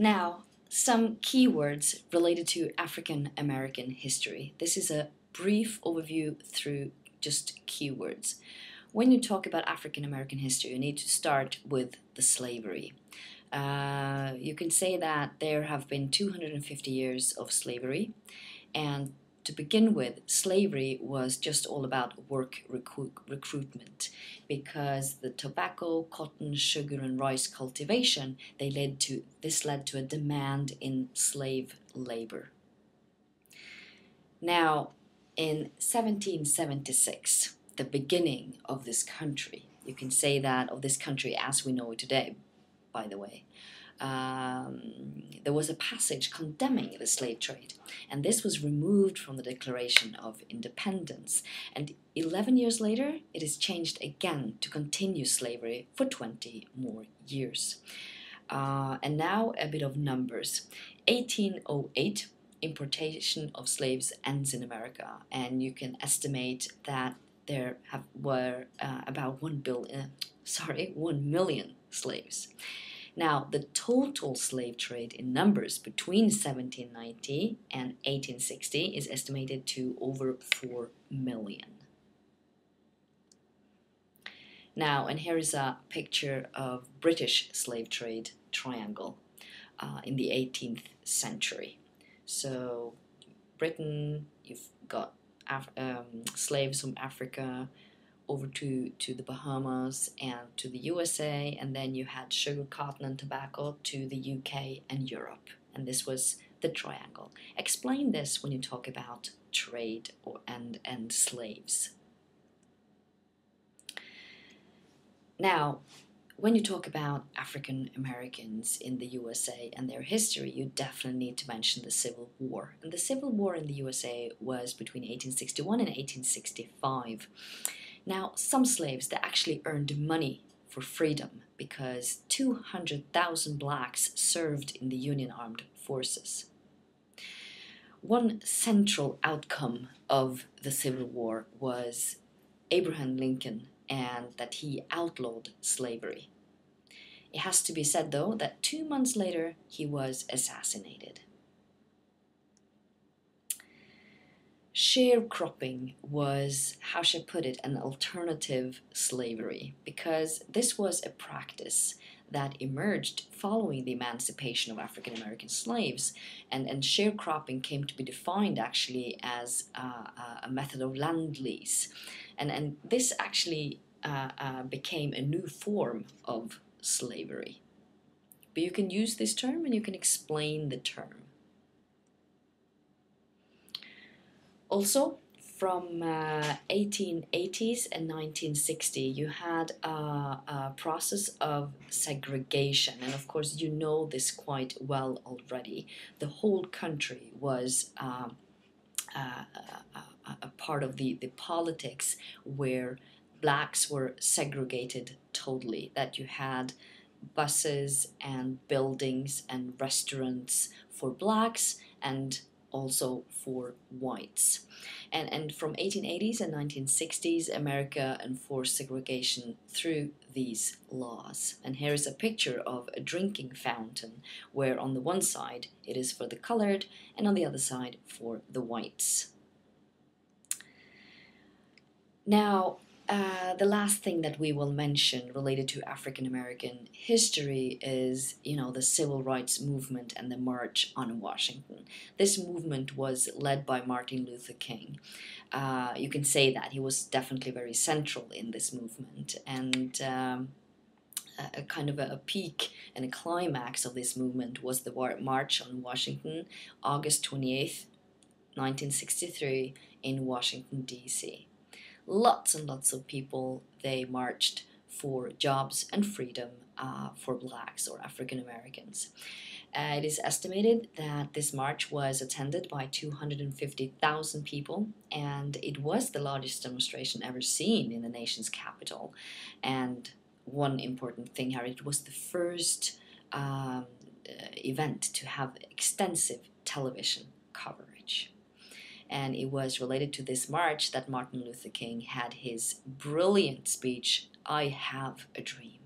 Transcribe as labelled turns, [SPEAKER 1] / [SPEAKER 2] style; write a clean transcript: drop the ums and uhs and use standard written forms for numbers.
[SPEAKER 1] Now, some keywords related to African American history. This is a brief overview through just keywords. When you talk about African American history, you need to start with the slavery. You can say that there have been 250 years of slavery, and to begin with, slavery was just all about work recruitment, because the tobacco, cotton, sugar, and rice cultivation this led to a demand in slave labor. Now, in 1776, the beginning of this country, you can say that of this country as we know it today, by the way, there was a passage condemning the slave trade, and this was removed from the Declaration of Independence. And 11 years later, it is changed again to continue slavery for 20 more years. And now a bit of numbers. 1808, importation of slaves ends in America, and you can estimate that there were about 1 million slaves. Now, the total slave trade in numbers between 1790 and 1860 is estimated to over 4 million. Now, and here is a picture of British slave trade triangle in the 18th century. So, Britain, you've got slaves from Africa, over to the Bahamas and to the USA, and then you had sugar, cotton, and tobacco to the UK and Europe. And this was the triangle. Explain this when you talk about trade and slaves. Now, when you talk about African Americans in the USA and their history, you definitely need to mention the Civil War. And the Civil War in the USA was between 1861 and 1865. Now, some slaves, they actually earned money for freedom because 200,000 blacks served in the Union Armed Forces. One central outcome of the Civil War was Abraham Lincoln, and that he outlawed slavery. It has to be said, though, that 2 months later he was assassinated. Sharecropping was, how should I put it, an alternative slavery, because this was a practice that emerged following the emancipation of African American slaves, and sharecropping came to be defined actually as a method of land lease, and this actually became a new form of slavery. But you can use this term and you can explain the term. Also, from 1880s and 1960, you had a process of segregation, and of course you know this quite well already. The whole country was a part of the politics where blacks were segregated totally, that you had buses and buildings and restaurants for blacks and also for whites. And from 1880s and 1960s, America enforced segregation through these laws. And here is a picture of a drinking fountain, where on the one side it is for the colored and on the other side for the whites. Now, the last thing that we will mention related to African American history is, the civil rights movement and the March on Washington. This movement was led by Martin Luther King. You can say that he was definitely very central in this movement, and a kind of a peak and a climax of this movement was the March on Washington, August 28th, 1963, in Washington, D.C. Lots and lots of people, they marched for jobs and freedom for blacks or African Americans. It is estimated that this march was attended by 250,000 people, and it was the largest demonstration ever seen in the nation's capital. And one important thing here, it was the first event to have extensive television coverage. And it was related to this march that Martin Luther King had his brilliant speech, "I Have a Dream."